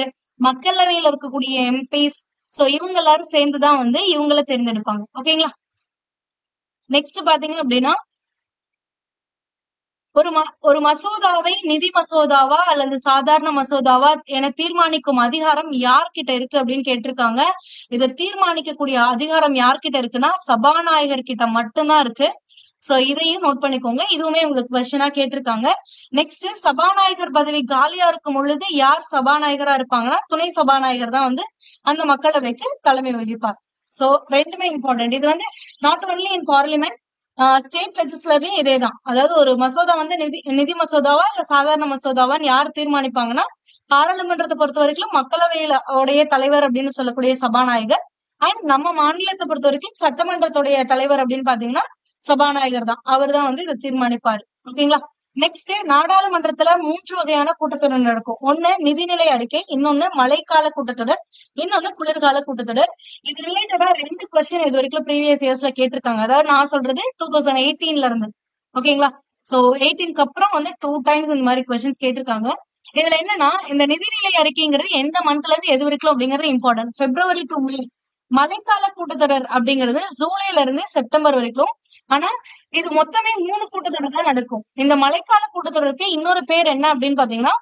மக்களவையில இருக்கக்கூடிய எம்பிஸ், சோ இவங்க எல்லாரும் சேர்ந்துதான் வந்து இவங்களை தேர்ந்தெடுப்பாங்க. ஓகேங்களா? நெக்ஸ்ட் பாத்தீங்க அப்படின்னா ஒரு மசோதாவை நிதி மசோதாவா அல்லது சாதாரண மசோதாவா என தீர்மானிக்கும் அதிகாரம் யார்கிட்ட இருக்கு அப்படின்னு கேட்டிருக்காங்க. இதை தீர்மானிக்கக்கூடிய அதிகாரம் யார்கிட்ட இருக்குன்னா சபாநாயகர் கிட்ட மட்டும்தான் இருக்கு. சோ இதையும் நோட் பண்ணிக்கோங்க. இதுவுமே உங்களுக்கு கொஸ்டினா கேட்டிருக்காங்க. நெக்ஸ்ட், சபாநாயகர் பதவி காலியா இருக்கும் பொழுது யார் சபாநாயகரா இருப்பாங்கன்னா துணை சபாநாயகர் தான் வந்து அந்த மக்களவைக்கு தலைமை வகிப்பார். சோ ரெண்டுமே இம்பார்ட்டன்ட். இது வந்து not only in parliament, state லெஜிஸ்லர்லயும் இதேதான். அதாவது ஒரு மசோதா வந்து நிதி மசோதாவா இல்ல சாதாரண மசோதாவான்னு யார் தீர்மானிப்பாங்கன்னா பாராளுமன்றத்தை பொறுத்த வரைக்கும் மக்களவையில உடைய தலைவர் அப்படின்னு சொல்லக்கூடிய சபாநாயகர், அண்ட் நம்ம மாநிலத்தை பொறுத்த வரைக்கும் சட்டமன்றத்துடைய தலைவர் அப்படின்னு பாத்தீங்கன்னா சபாநாயகர் தான். அவர் தான் வந்து இதை தீர்மானிப்பாரு. ஓகேங்களா? நெக்ஸ்ட், நாடாளுமன்றத்துல 3 வகையான கூட்டத்தொடர் நடக்கும். ஒண்ணு நிதிநிலை அறிக்கை, இன்னொன்னு மழைக்கால கூட்டத்தொடர், இன்னொன்னு குளிர்கால கூட்டத்தொடர். இது ரிலேட்டடா 2 கொஸ்டின் இது வரைக்கும் ப்ரீவியஸ் இயர்ஸ்ல கேட்டிருக்காங்க. அதாவது நான் சொல்றது 2018ல இருந்து. ஓகேங்களா? சோ 18க்கு அப்புறம் வந்து 2 டைம்ஸ் இந்த மாதிரி கொஸ்டின்ஸ் கேட்டிருக்காங்க. இதுல என்னன்னா இந்த நிதிநிலை அறிக்கைங்கிறது எந்த மந்த்ல இருந்து எது வரைக்கும் அப்படிங்கிறது இம்பார்ட்டன்ட். February to May. மழைக்கால கூட்டத்தொடர் அப்படிங்கிறது ஜூலைல இருந்து செப்டம்பர் வரைக்கும். ஆனா இது மொத்தமே 3 கூட்டத்தொடர் தான் நடக்கும். இந்த மழைக்கால கூட்டத்தொடருக்கு இன்னொரு பேர் என்ன அப்படின்னு பாத்தீங்கன்னா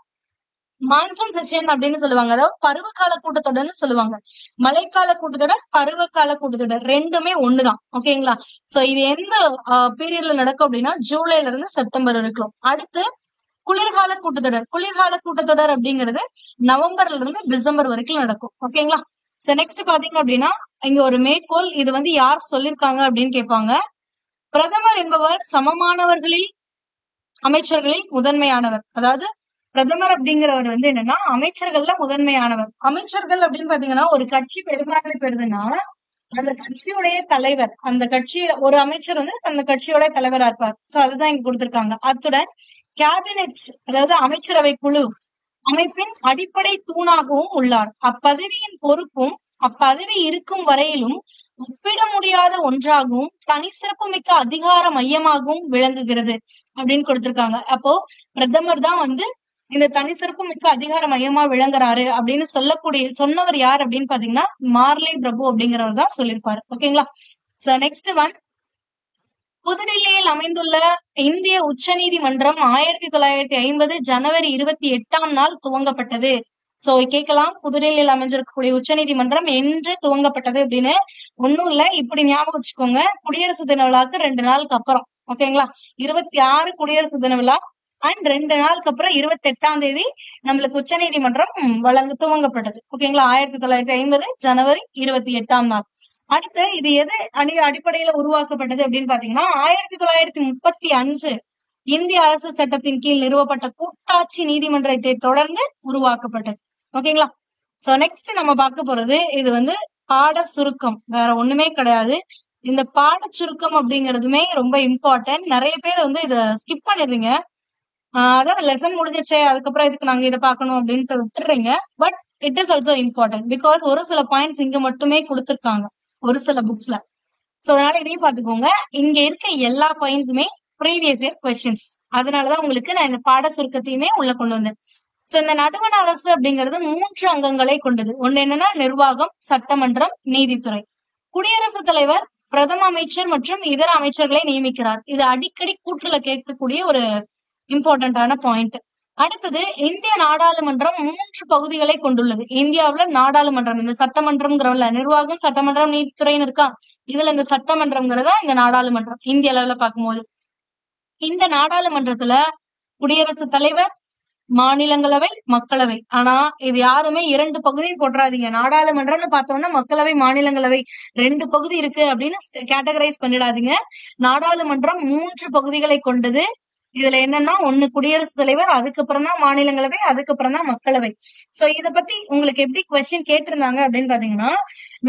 மான்சூன் செஷன் அப்படின்னு சொல்லுவாங்க. அதாவது பருவகால கூட்டத்தொடர்னு சொல்லுவாங்க. மழைக்கால கூட்டத்தொடர், பருவகால கூட்டத்தொடர் ரெண்டுமே ஒண்ணுதான். ஓகேங்களா? சோ இது எந்த பீரியட்ல நடக்கும் அப்படின்னா ஜூலைல இருந்து செப்டம்பர் வரைக்கும். அடுத்து குளிர்கால கூட்டத்தொடர். குளிர்கால கூட்டத்தொடர் அப்படிங்கிறது நவம்பர்ல இருந்து டிசம்பர் வரைக்கும் நடக்கும். ஓகேங்களா? சோ நெக்ஸ்ட் பாத்தீங்க அப்படின்னா இங்க ஒரு மேற்கோள், இது வந்து யார் சொல்லிருக்காங்க அப்படின்னு கேட்பாங்க. பிரதமர் என்பவர் சமமானவர்களில் அமைச்சர்களில் முதன்மையானவர். அதாவது பிரதமர் அப்படிங்கிறவர் வந்து என்னன்னா அமைச்சர்கள்ல முதன்மையானவர். அமைச்சர்கள் அப்படின்னு பாத்தீங்கன்னா ஒரு கட்சி பெரும்பான்மை பெறுதுன்னா அந்த கட்சியுடைய தலைவர், அந்த கட்சியில ஒரு அமைச்சர் வந்து அந்த கட்சியோட தலைவரா இருப்பார். சோ அதுதான் இங்க கொடுத்திருக்காங்க. அத்துடன் கேபினெட், அதாவது அமைச்சரவை குழு அமைப்பின் அடிப்படை தூணாகவும் உள்ளார். அப்பதவியின் பொறுப்பும் அப்பதவி இருக்கும் வரையிலும் ஒப்பிட முடியாத ஒன்றாகவும் தனி சிறப்புமிக்க அதிகார மையமாகவும் விளங்குகிறது அப்படின்னு கொடுத்திருக்காங்க. அப்போ பிரதமர் தான் வந்து இந்த தனி சிறப்பு மிக்க அதிகார மையமா விளங்குறாரு அப்படின்னு சொன்னவர் யார் அப்படின்னு பாத்தீங்கன்னா மார்லி பிரபு அப்படிங்கிறவர் தான் சொல்லியிருப்பாரு. ஓகேங்களா? சோ நெக்ஸ்ட் ஒன், புதுடில்லியில் அமைந்துள்ள இந்திய உச்சநீதிமன்றம் 1950 ஜனவரி 28ஆம் நாள் துவங்கப்பட்டது. சோ கேட்கலாம், புதுடில்லியில் அமைஞ்சிருக்கக்கூடிய உச்சநீதிமன்றம் என்று துவங்கப்பட்டது அப்படின்னு. ஒண்ணும் இல்ல, இப்படி ஞாபகம் வச்சுக்கோங்க, குடியரசு தின விழாக்கு 2 நாளுக்கு அப்புறம். ஓகேங்களா? 26 குடியரசு தின விழா அண்ட் 2 நாளுக்கு அப்புறம் 28ஆம் தேதி நம்மளுக்கு உச்சநீதிமன்றம் துவங்கப்பட்டது. ஓகேங்களா? 1950 ஜனவரி 28ஆம் நாள். அடுத்து இது எது அடிப்படையில உருவாக்கப்பட்டது அப்படின்னு பாத்தீங்கன்னா 1935 இந்திய அரசு சட்டத்தின் கீழ் நிறுவப்பட்ட கூட்டாட்சி நீதிமன்றத்தை தொடர்ந்து உருவாக்கப்பட்டது. ஓகேங்களா? சோ நெக்ஸ்ட் நம்ம பார்க்க போறது, இது வந்து பாட சுருக்கம், வேற ஒண்ணுமே கிடையாது. இந்த பாட சுருக்கம் அப்படிங்கறதுமே ரொம்ப இம்பார்ட்டன்ட். நிறைய பேர் வந்து இத ஸ்கிப் பண்ணிடுறீங்க. அதான் லெசன் முடிஞ்சிச்சே, அதுக்கப்புறம் இதுக்கு நாங்க இதை பார்க்கணும் அப்படின்ட்டு விட்டுறீங்க. But it is also important, because ஒரு சில பாயிண்ட்ஸ் இங்க மட்டுமே கொடுத்திருக்காங்க ஒரு சில புக்ஸ்ல. சோ அதனால இதையும் பாத்துக்கோங்க. இங்க இருக்க எல்லா பாயிண்ட்ஸுமே ப்ரீவியஸ் இயர் கொஸ்டின்ஸ். அதனாலதான் உங்களுக்கு நான் இந்த பாட சுருக்கத்தையுமே உள்ள கொண்டு வந்தேன். சோ இந்த நடுவண அரசு அப்படிங்கிறது 3 அங்கங்களை கொண்டது. ஒண்ணு என்னன்னா நிர்வாகம், சட்டமன்றம், நீதித்துறை. குடியரசுத் தலைவர் பிரதம அமைச்சர் மற்றும் இதர அமைச்சர்களை நியமிக்கிறார். இது அடிக்கடி கூற்றுல கேட்கக்கூடிய ஒரு இம்பார்ட்டன்டான பாயிண்ட். அடுத்தது, இந்திய நாடாளுமன்றம் 3 பகுதிகளை கொண்டுள்ளது. இந்தியாவுல நாடாளுமன்றம், இந்த சட்டமன்றம்ங்கிறவல்ல, நிர்வாகம், சட்டமன்றம், நீதித்துறைன்னு இருக்கா, இதுல இந்த சட்டமன்றம்ங்கிறதா இந்த நாடாளுமன்றம் இந்திய அளவுல பார்க்கும்போது. இந்த நாடாளுமன்றத்துல குடியரசுத் தலைவர், மாநிலங்களவை, மக்களவை. ஆனா இது யாருமே 2 பகுதியும் போட்டுறாதீங்க. நாடாளுமன்றம்னு பார்த்தோம்னா மக்களவை, மாநிலங்களவை 2 பகுதி இருக்கு அப்படின்னு கேட்டகரைஸ் பண்ணிடாதீங்க. நாடாளுமன்றம் 3 பகுதிகளை கொண்டது. இதுல என்னன்னா, ஒண்ணு குடியரசுத் தலைவர், அதுக்கப்புறம் தான் மாநிலங்களவை, அதுக்கப்புறம் தான் மக்களவை. சோ இத பத்தி உங்களுக்கு எப்படி கொஸ்டின் கேட்டிருந்தாங்க அப்படின்னு பாத்தீங்கன்னா,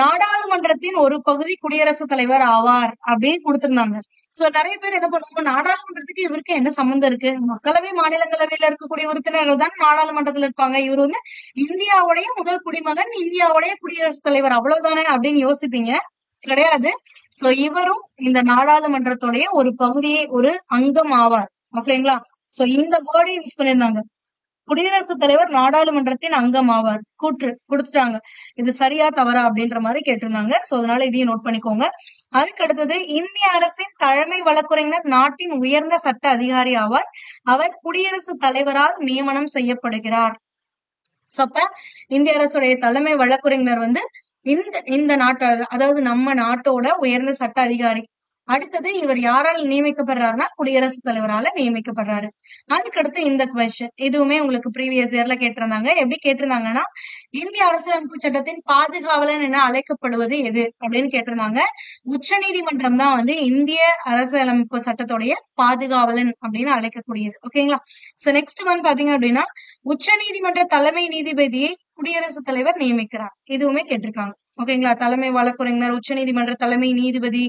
நாடாளுமன்றத்தின் ஒரு பகுதி குடியரசுத் தலைவர் ஆவார் அப்படின்னு கொடுத்திருந்தாங்க. சோ நிறைய பேர் என்ன பண்ணுவாங்க, நாடாளுமன்றத்துக்கு இவருக்கு என்ன சம்பந்தம் இருக்கு, மக்களவை மாநிலங்களவையில இருக்கக்கூடிய உறுப்பினர்கள் தான் நாடாளுமன்றத்துல இருப்பாங்க, இவர் வந்து இந்தியாவுடைய முதல் குடிமகன், இந்தியாவுடைய குடியரசுத் தலைவர், அவ்வளவுதானே அப்படின்னு யோசிப்பீங்க. கிடையாது. சோ இவரும் இந்த நாடாளுமன்றத்துடைய ஒரு பகுதியை, ஒரு அங்கம் ஆவார். ஓகேங்களா? சோ இந்த வேர்டை யூஸ் பண்ணிருந்தாங்க. குடியரசுத் தலைவர் நாடாளுமன்றத்தின் அங்கம் ஆவார். கூற்று கொடுத்துட்டாங்க. இது சரியா தவறா அப்படின்ற மாதிரி கேட்டிருந்தாங்க. சோ அதனால இதையும் நோட் பண்ணிக்கோங்க. அதுக்கு அடுத்தது, இந்திய அரசின் தலைமை வழக்குரைஞர் நாட்டின் உயர்ந்த சட்ட அதிகாரி ஆவார். அவர் குடியரசுத் தலைவரால் நியமனம் செய்யப்படுகிறார். சோ அப்ப இந்திய அரசுடைய தலைமை வழக்குரைஞர் வந்து இந்த நாட்டு, அதாவது நம்ம நாட்டோட உயர்ந்த சட்ட அதிகாரி. அடுத்தது, இவர் யாரால் நியமிக்கப்படுறாருன்னா குடியரசுத் தலைவரால நியமிக்கப்படுறாரு. அதுக்கடுத்து இந்த கொஸ்டின், இதுவுமே உங்களுக்கு ப்ரீவியஸ் இயர்ல கேட்டிருந்தாங்க. எப்படி கேட்டிருந்தாங்கன்னா, இந்திய அரசியலமைப்பு சட்டத்தின் பாதுகாவலன் என அழைக்கப்படுவது எது அப்படின்னு கேட்டிருந்தாங்க. உச்ச நீதிமன்றம் தான் வந்து இந்திய அரசியலமைப்பு சட்டத்துடைய பாதுகாவலன் அப்படின்னு அழைக்கக்கூடியது. ஓகேங்களா? சோ நெக்ஸ்ட் ஒன் பாத்தீங்க அப்படின்னா, உச்ச நீதிமன்ற தலைமை நீதிபதியை குடியரசுத் தலைவர் நியமிக்கிறார். இதுவுமே கேட்டிருக்காங்க. ஓகேங்களா? தலைமை வழக்குரைஞர், உச்ச நீதிமன்ற தலைமை நீதிபதி,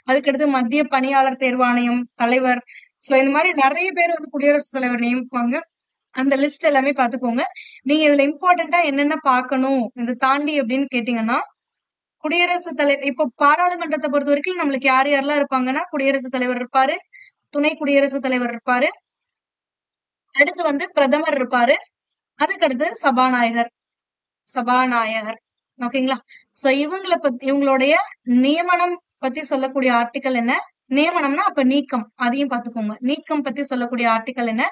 அதுக்கடுத்து மத்திய பணியாளர் தேர்வாணையம் தலைவர். சோ இந்த மாதிரி நிறைய பேர் வந்து குடியரசுத் தலைவர் நியமிப்பாங்க. அந்த லிஸ்ட் எல்லாமே பாத்துக்கோங்க. நீங்க இதுல இம்பார்ட்டன்டா என்னென்ன பார்க்கணும் இதை தாண்டி அப்படின்னு கேட்டீங்கன்னா, குடியரசுத் தலைவர், இப்போ பாராளுமன்றத்தை பொறுத்த வரைக்கும் நம்மளுக்கு யார் யாரெல்லாம் இருப்பாங்கன்னா, குடியரசுத் தலைவர் இருப்பாரு, துணை குடியரசுத் தலைவர் இருப்பாரு, அடுத்து வந்து பிரதமர் இருப்பாரு, அதுக்கடுத்து சபாநாயகர். ஓகேங்களா? சோ இவங்களுடைய நியமனம் பத்தி சொல்லக்கூடிய ஆர்டிக்கல் என்ன, நியமனம்னா அப்ப நீக்கம், அதையும் பாத்துக்கோங்க. நீக்கம் பத்தி சொல்லக்கூடிய ஆர்டிக்கல் என்ன,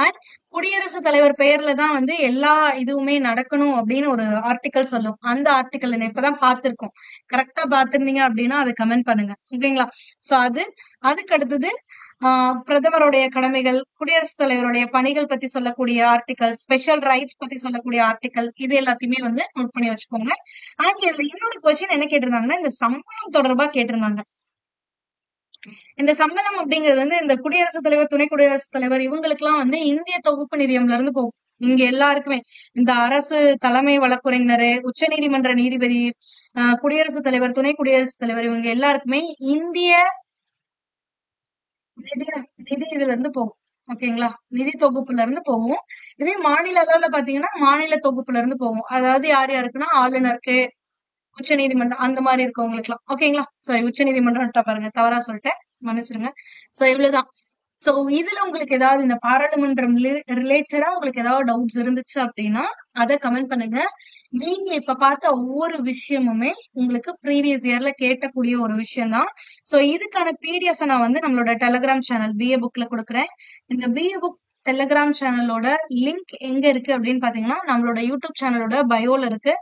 அண்ட் குடியரசுத் தலைவர் பெயர்ல தான் வந்து எல்லா இதுவுமே நடக்கணும் அப்படின்னு ஒரு ஆர்டிக்கல் சொல்லும். அந்த ஆர்டிக்கல் என்ன இப்பதான் பார்த்திருக்கோம். கரெக்டா பார்த்திருந்தீங்க அப்படின்னா அதை கமெண்ட் பண்ணுங்க. ஓகேங்களா? சோ அதுக்கு அடுத்தது பிரதமருடைய கடமைகள், குடியரசுத் தலைவருடைய பணிகள் பத்தி சொல்லக்கூடிய ஆர்டிக்கல், ஸ்பெஷல் ரைட்ஸ் பத்தி சொல்லக்கூடிய ஆர்டிக்கல், இது எல்லாத்தையுமே வந்து நோட் பண்ணி வச்சுக்கோங்க. அண்ட் இதுல இன்னொரு கொஸ்டின் என்ன கேட்டிருந்தாங்கன்னா, இந்த சம்பளம் தொடர்பா கேட்டிருந்தாங்க. இந்த சம்பளம் அப்படிங்கிறது வந்து இந்த குடியரசுத் தலைவர், துணை குடியரசுத் தலைவர் இவங்களுக்கு எல்லாம் வந்து இந்திய தொகுப்பு நிதியம்ல இருந்து இங்க எல்லாருக்குமே இந்த அரசு தலைமை வழக்குரைஞர், உச்சநீதிமன்ற நீதிபதி, குடியரசுத் தலைவர், துணை குடியரசுத் தலைவர் இவங்க எல்லாருக்குமே இந்திய நிதி நிதி இதுல இருந்து போகும். ஓகேங்களா? நிதி தொகுப்புல இருந்து போகும். இதே மாநில அளவுல பாத்தீங்கன்னா மாநில தொகுப்புல இருந்து போகும். அதாவது யார் யாருக்குன்னா ஆளுநருக்கு, உச்ச நீதிமன்றம் அந்த மாதிரி இருக்கவங்களுக்குலாம். ஓகேங்களா? சாரி, உச்ச நீதிமன்றம் பாருங்க, தவறா சொல்லிட்டேன், மன்னிச்சிருங்க. சோ இவ்வளவுதான். சோ இதுல உங்களுக்கு ஏதாவது இந்த பாராளுமன்றம் ரிலேட்டடா உங்களுக்கு ஏதாவது டவுட்ஸ் இருந்துச்சு அப்படின்னா அதை கமெண்ட் பண்ணுங்க. நீங்க இப்ப பார்த்த ஒவ்வொரு விஷயமுமே உங்களுக்கு ப்ரீவியஸ் இயர்ல கேட்டக்கூடிய ஒரு விஷயம் தான். சோ இதுக்கான பிடிஎஃப் நான் வந்து நம்மளோட டெலிகிராம் சேனல் பிஏ புக்ல கொடுக்குறேன். இந்த பிஏ புக் டெலிகிராம் சேனலோட லிங்க் எங்க இருக்கு அப்படின்னு பாத்தீங்கன்னா நம்மளோட யூடியூப் சேனலோட பயோல இருக்கு.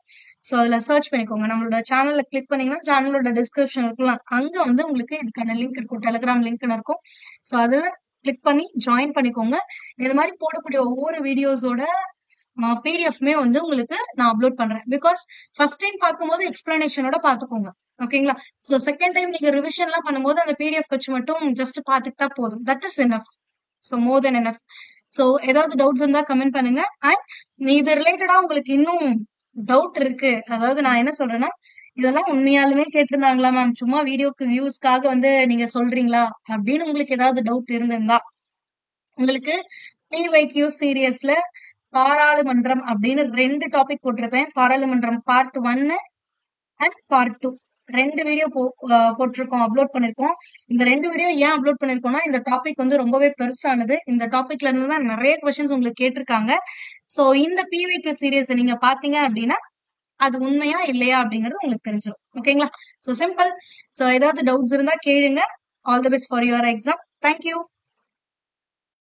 சோ அதுல சர்ச் பண்ணிக்கோங்க. நம்மளோட சேனல்ல கிளிக் பண்ணீங்கன்னா சேனலோட டிஸ்கிரிப்ஷன் இருக்கலாம், அங்க வந்து உங்களுக்கு இதுக்கான லிங்க் இருக்கும், டெலிகிராம் லிங்க்னு இருக்கும். சோ அதுல கிளிக் பண்ணி ஜாயின் பண்ணிக்கோங்க. இது மாதிரி போடக்கூடிய ஒவ்வொரு வீடியோஸோட பிடிஎஃப்மே வந்து உங்களுக்கு நான் அப்லோட் பண்றேன். பிகாஸ் ஃபர்ஸ்ட் டைம் பார்க்கும்போது எக்ஸ்பிளனேஷனோட பாத்துக்கோங்க. ஓகேங்களா? சோ செகண்ட் டைம் நீங்க ரிவிஷன் எல்லாம் பண்ணும்போது அந்த பிடிஎஃப் வச்சு மட்டும் ஜஸ்ட் பாத்துக்கிட்டா போதும். That is enough. So more then enough. So ஏதாவது டவுட்ஸ் இருந்தா கமெண்ட் பண்ணுங்க. அண்ட் இது ரிலேட்டடா உங்களுக்கு இன்னும் டவுட் இருக்கு, அதாவது நான் என்ன சொல்றேன்னா இதெல்லாம் உண்மையாலுமே கேட்டிருந்தாங்களா மேம், சும்மா வீடியோக்கு வியூஸ்க்காக வந்து நீங்க சொல்றீங்களா அப்படின்னு உங்களுக்கு ஏதாவது டவுட் இருந்திருந்தா உங்களுக்கு பிவைக்யூ சீரியஸ்ல பாராளுமன்றம் அப்படின்னு 2 டாபிக் போட்டிருப்பேன். பாராளுமன்றம் பார்ட் 1 அண்ட் பார்ட் 2 2 வீடியோ போட்டிருக்கோம், அப்லோட் பண்ணிருக்கோம். இந்த 2 வீடியோ ஏன் அப்லோட் பண்ணிருக்கோம்னா இந்த டாபிக் வந்து ரொம்பவே பெருசானது. இந்த டாபிக்ல இருந்து தான் நிறைய கொஸ்டின்ஸ் உங்களுக்கு கேட்டிருக்காங்க. சோ இந்த பிவைக்யூ சீரியஸ் நீங்க பாத்தீங்க அப்படின்னா அது உண்மையா இல்லையா அப்படிங்கிறது உங்களுக்கு தெரிஞ்சிடும். ஓகேங்களா? So simple. சோ ஏதாவது டவுட்ஸ் இருந்தா கேளுங்க. All the best for your exam. Thank you.